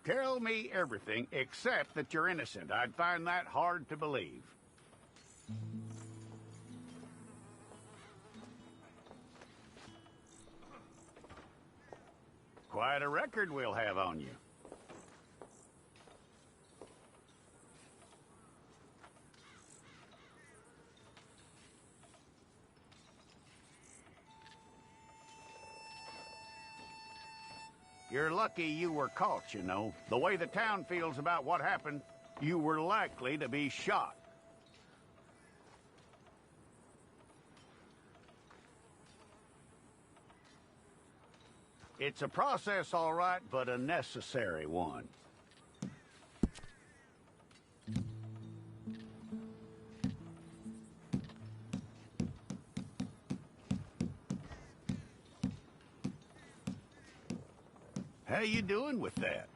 Tell me everything except that you're innocent. I'd find that hard to believe. Quite a record we'll have on you. You're lucky you were caught, you know. The way the town feels about what happened, you were likely to be shot. It's a process, all right, but a necessary one. How you doing with that?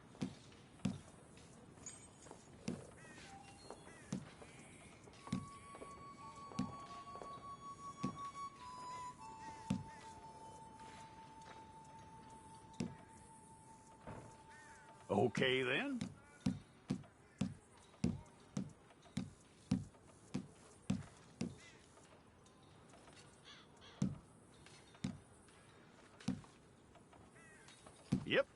Okay, then. Yep.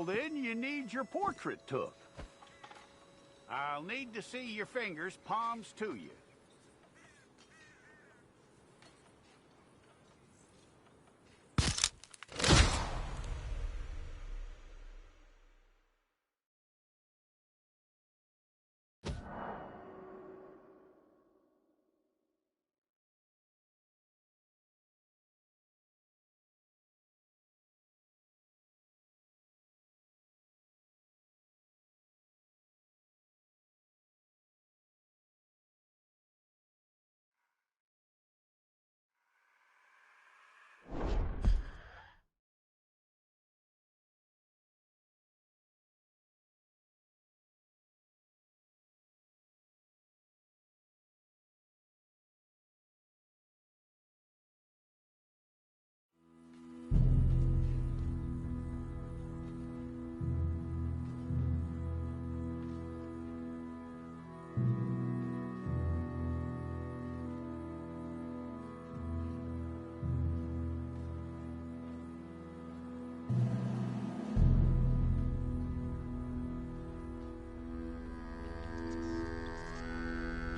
Well, then you need your portrait took. I'll need to see your fingers, palms to you.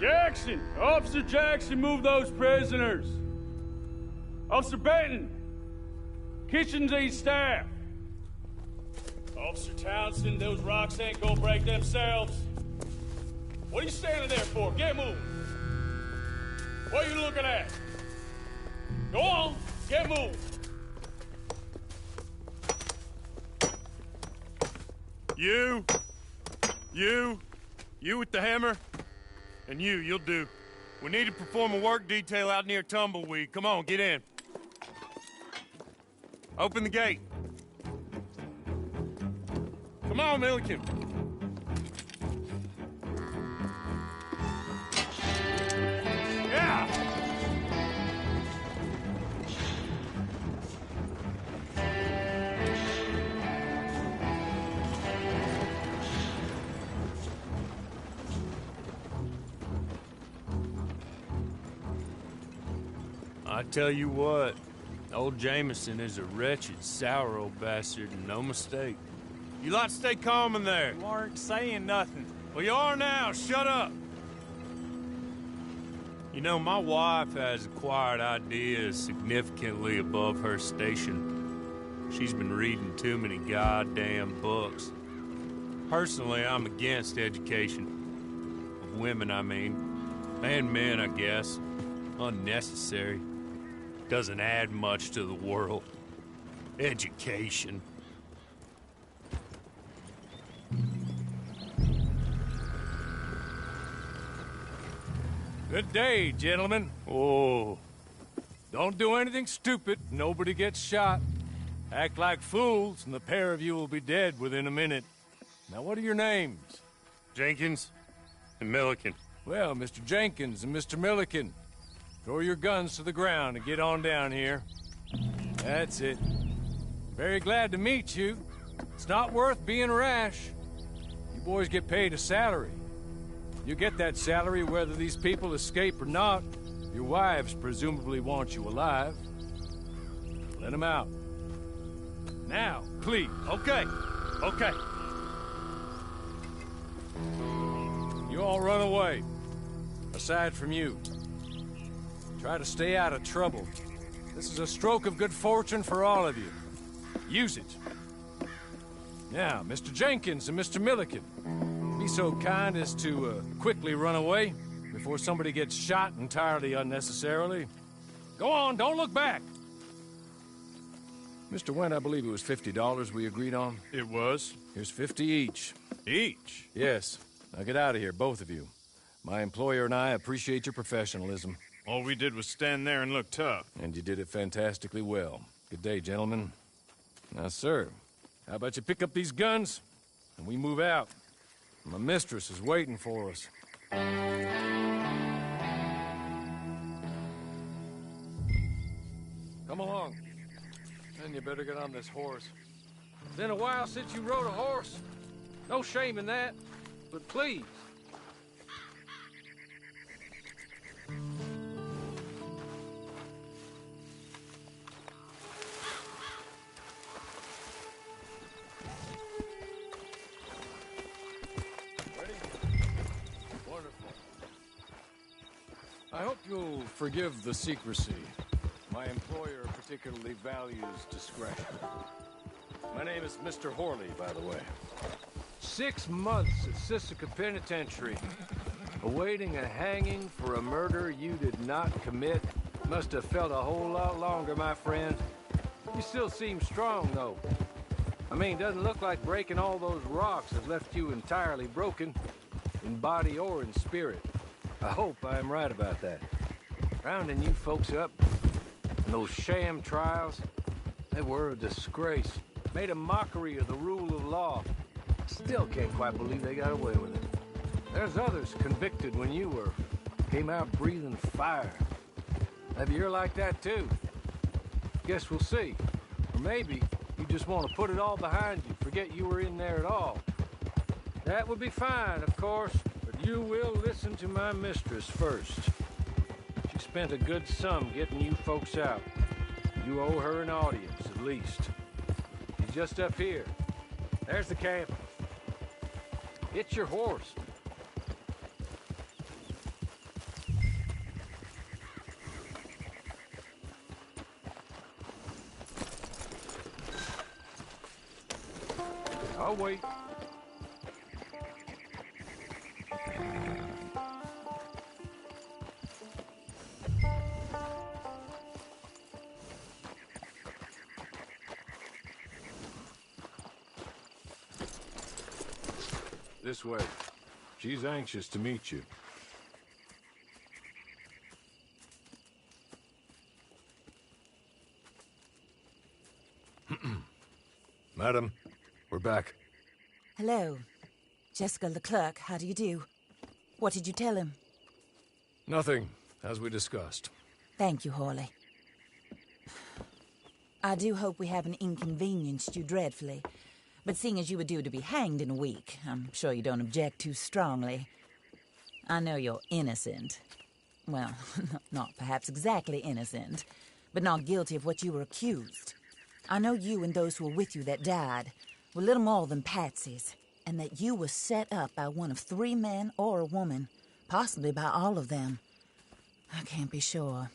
Jackson! Officer Jackson, move those prisoners! Officer Benton! Kitchens aid staff! Officer Townsend, those rocks ain't gonna break themselves. What are you standing there for? Get moving! What are you looking at? Go on, get moving! You with the hammer? And you'll do. We need to perform a work detail out near Tumbleweed. Come on, get in. Open the gate. Come on, Milliken. Yeah! I tell you what, old Jameson is a wretched, sour old bastard, and no mistake. You lot stay calm in there. You aren't saying nothing. Well, you are now. Shut up. You know, my wife has acquired ideas significantly above her station. She's been reading too many goddamn books. Personally, I'm against education. Of women, I mean. And men, I guess. Unnecessary. Doesn't add much to the world. Education. Good day, gentlemen. Oh. Don't do anything stupid. Nobody gets shot. Act like fools, and the pair of you will be dead within a minute. Now, what are your names? Jenkins and Milliken. Well, Mr. Jenkins and Mr. Milliken, throw your guns to the ground and get on down here. That's it. Very glad to meet you. It's not worth being rash. You boys get paid a salary. You get that salary whether these people escape or not. Your wives presumably want you alive. Let them out. Now, please. Okay. You all run away. Aside from you. Try to stay out of trouble. This is a stroke of good fortune for all of you. Use it. Now, Mr. Jenkins and Mr. Milliken, be so kind as to quickly run away before somebody gets shot entirely unnecessarily. Go on, don't look back. Mr. Wendt, I believe it was $50 we agreed on. It was. Here's 50 each. Each? Yes. Now get out of here, both of you. My employer and I appreciate your professionalism. All we did was stand there and look tough. And you did it fantastically well. Good day, gentlemen. Now, sir, how about you pick up these guns, and we move out? My mistress is waiting for us. Come along. Then you better get on this horse. It's been a while since you rode a horse. No shame in that, but please. I hope you'll forgive the secrecy. My employer particularly values discretion. My name is Mr. Horley, by the way. 6 months at Sisika Penitentiary, awaiting a hanging for a murder you did not commit. Must have felt a whole lot longer, my friend. You still seem strong, though. I mean, doesn't look like breaking all those rocks have left you entirely broken, in body or in spirit. I hope I am right about that. Rounding you folks up, and those sham trials, they were a disgrace. Made a mockery of the rule of law. Still can't quite believe they got away with it. There's others convicted when you were. Came out breathing fire. Maybe you're like that too. Guess we'll see. Or maybe you just want to put it all behind you, forget you were in there at all. That would be fine, of course, but you will listen to my mistress first. She spent a good sum getting you folks out. You owe her an audience, at least. She's just up here. There's the camp. It's your horse. I'll wait. This way. She's anxious to meet you. Madam, we're back. Hello. Jessica Leclerc, how do you do? What did you tell him? Nothing, as we discussed. Thank you, Horley. I do hope we haven't inconvenienced you dreadfully. But seeing as you were due to be hanged in a week, I'm sure you don't object too strongly. I know you're innocent. Well, not perhaps exactly innocent, but not guilty of what you were accused. I know you and those who were with you that died were little more than patsies, and that you were set up by one of 3 men or a woman, possibly by all of them. I can't be sure,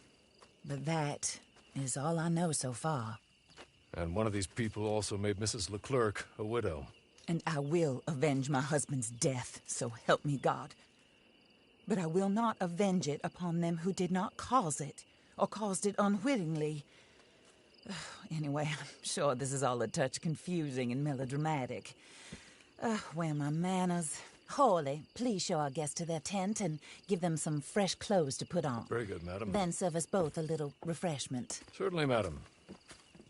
but that is all I know so far. And one of these people also made Mrs. Leclerc a widow. And I will avenge my husband's death, so help me God. But I will not avenge it upon them who did not cause it, or caused it unwittingly. Anyway, I'm sure this is all a touch confusing and melodramatic. Where are my manners? Horley, please show our guests to their tent and give them some fresh clothes to put on. Very good, madam. Then serve us both a little refreshment. Certainly, madam.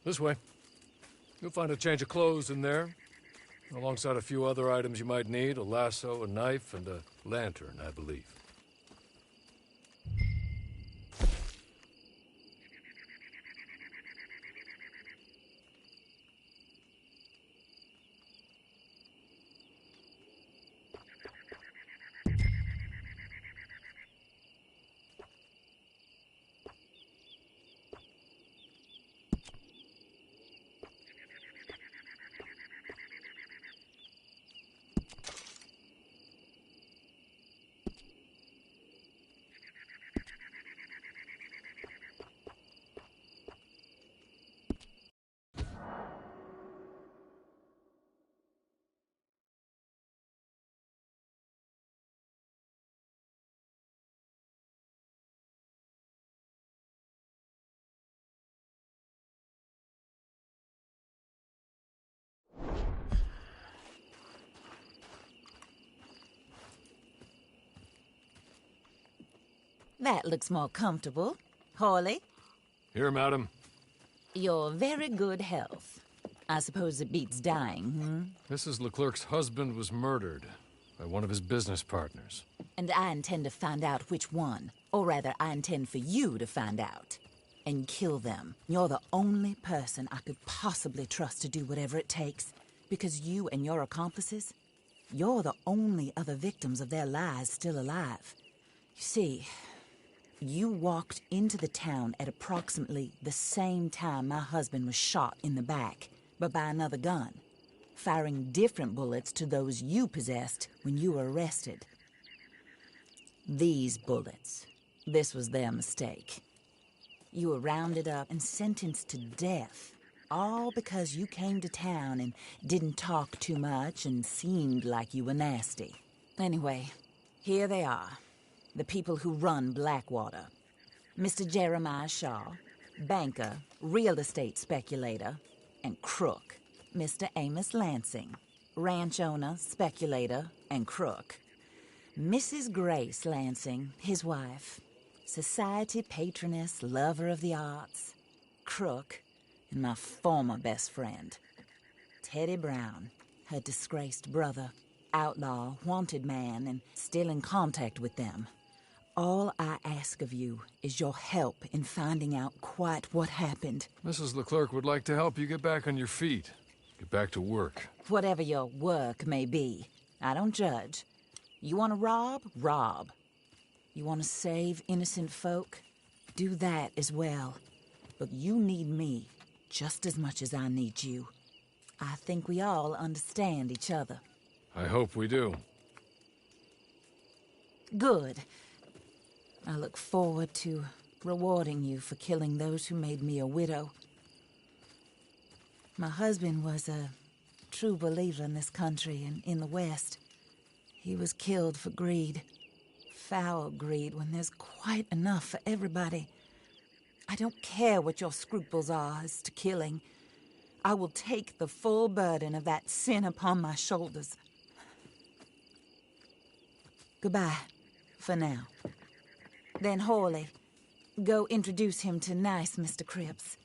This way. You'll find a change of clothes in there, alongside a few other items you might need, a lasso, a knife, and a lantern, I believe. That looks more comfortable. Horley? Here, madam. Your very good health. I suppose it beats dying, Mrs. Leclerc's husband was murdered by one of his business partners. And I intend to find out which one. Or rather, I intend for you to find out. And kill them. You're the only person I could possibly trust to do whatever it takes. Because you and your accomplices, you're the only other victims of their lies still alive. You see, you walked into the town at approximately the same time my husband was shot in the back, but by another gun, firing different bullets to those you possessed when you were arrested. These bullets, This was their mistake. You were rounded up and sentenced to death, all because you came to town and didn't talk too much and seemed like you were nasty. Anyway, here they are, the people who run Blackwater. Mr. Jeremiah Shaw, banker, real estate speculator, and crook. Mr. Amos Lansing, ranch owner, speculator, and crook. Mrs. Grace Lansing, his wife, society patroness, lover of the arts, crook, and my former best friend. Teddy Brown, her disgraced brother, outlaw, wanted man, and still in contact with them. All I ask of you is your help in finding out quite what happened. Mrs. Leclerc would like to help you get back on your feet. Get back to work. Whatever your work may be, I don't judge. You want to rob? Rob. You want to save innocent folk? Do that as well. But you need me just as much as I need you. I think we all understand each other. I hope we do. Good. I look forward to rewarding you for killing those who made me a widow. My husband was a true believer in this country and in the West. He was killed for greed. Foul greed when there's quite enough for everybody. I don't care what your scruples are as to killing. I will take the full burden of that sin upon my shoulders. Goodbye, for now. Then, Hawley, go introduce him to nice Mr. Cripps.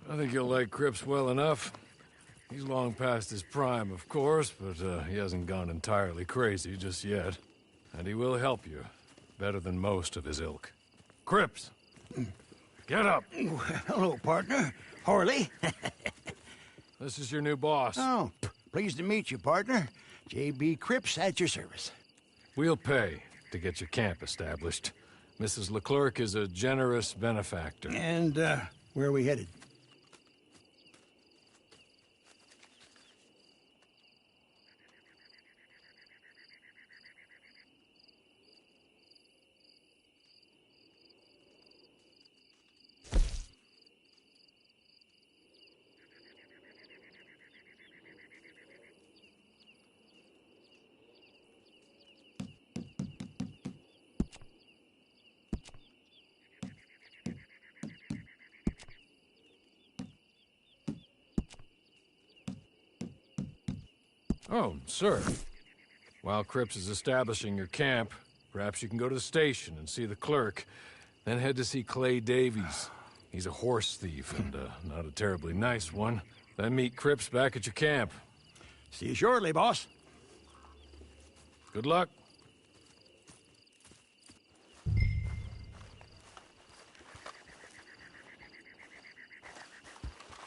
I think you'll like Cripps well enough. He's long past his prime, of course, but he hasn't gone entirely crazy just yet. And he will help you, better than most of his ilk. Cripps! Get up! Hello, partner. Harley. This is your new boss. Oh, pleased to meet you, partner. J.B. Cripps at your service. We'll pay to get your camp established. Mrs. Leclerc is a generous benefactor. And, where are we headed? Oh, sir. While Cripps is establishing your camp, perhaps you can go to the station and see the clerk, then head to see Clay Davies. He's a horse thief, and not a terribly nice one. Then meet Cripps back at your camp. See you shortly, boss. Good luck.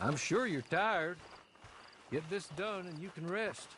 I'm sure you're tired. Get this done and you can rest.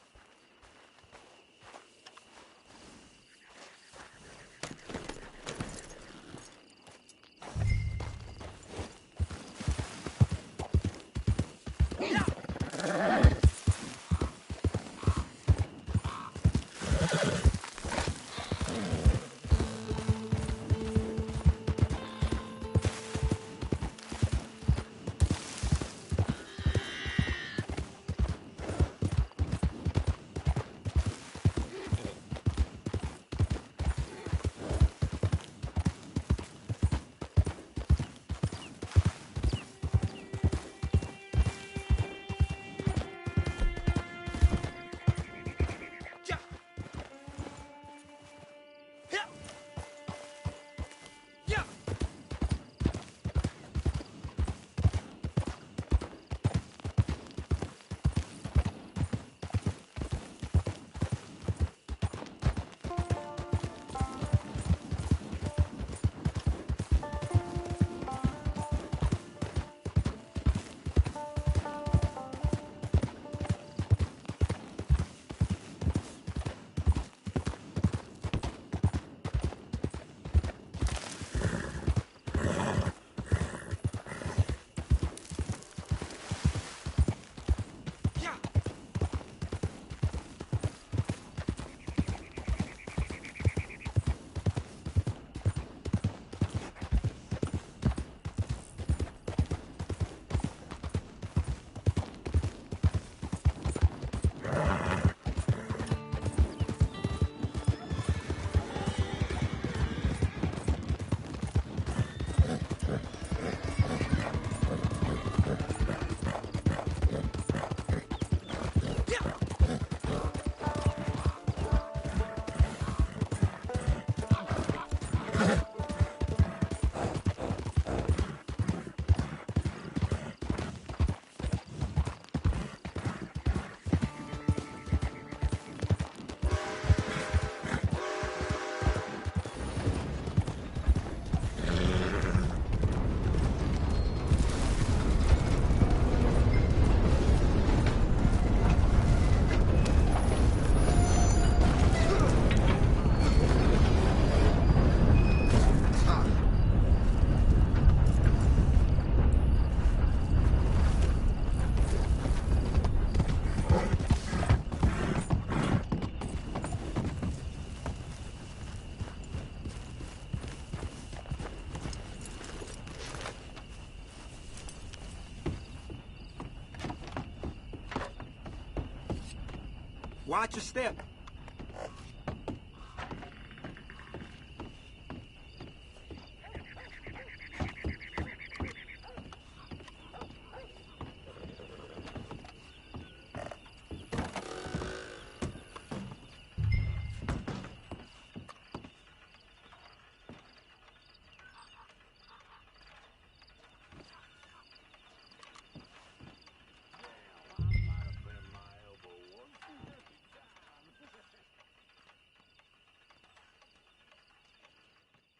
Watch your step.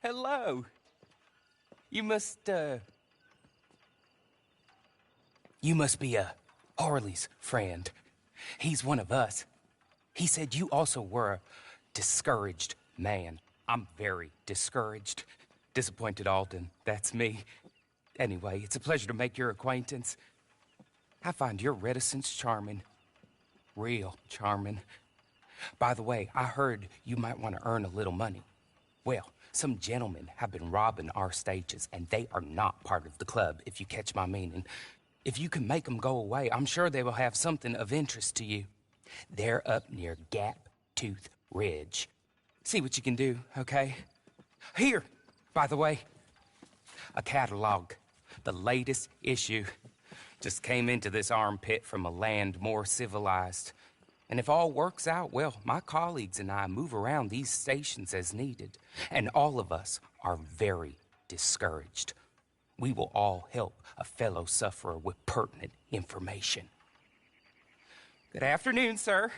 Hello. You must be Harley's friend. He's one of us. He said you also were a discouraged man. I'm very discouraged. Disappointed Alden, that's me. Anyway, it's a pleasure to make your acquaintance. I find your reticence charming. Real charming. By the way, I heard you might want to earn a little money. Well, some gentlemen have been robbing our stages, and they are not part of the club, if you catch my meaning. If you can make them go away, I'm sure they will have something of interest to you. They're up near Gap Tooth Ridge. See what you can do, okay? Here, by the way, a catalog. The latest issue. Just came into this armpit from a land more civilized. And if all works out, well, my colleagues and I move around these stations as needed. And all of us are very discouraged. We will all help a fellow sufferer with pertinent information. Good afternoon, sir.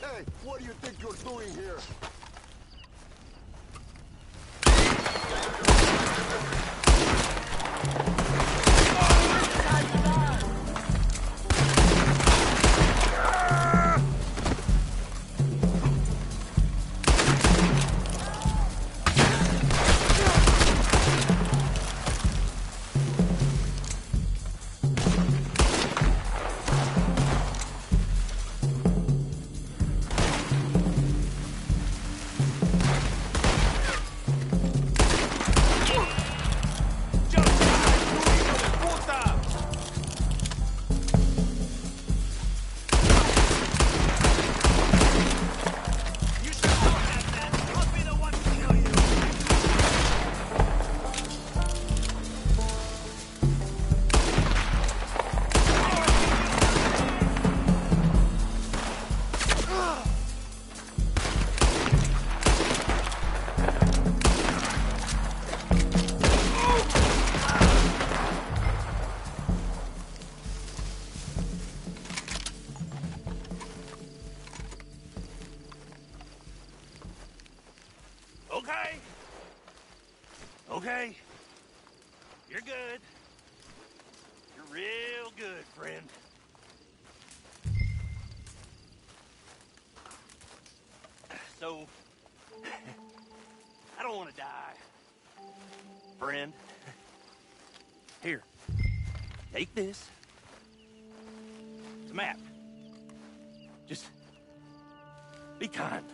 Hey, what do you think you're doing here? friend. Here, take this. It's a map. Just be kind.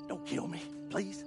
Don't kill me, please.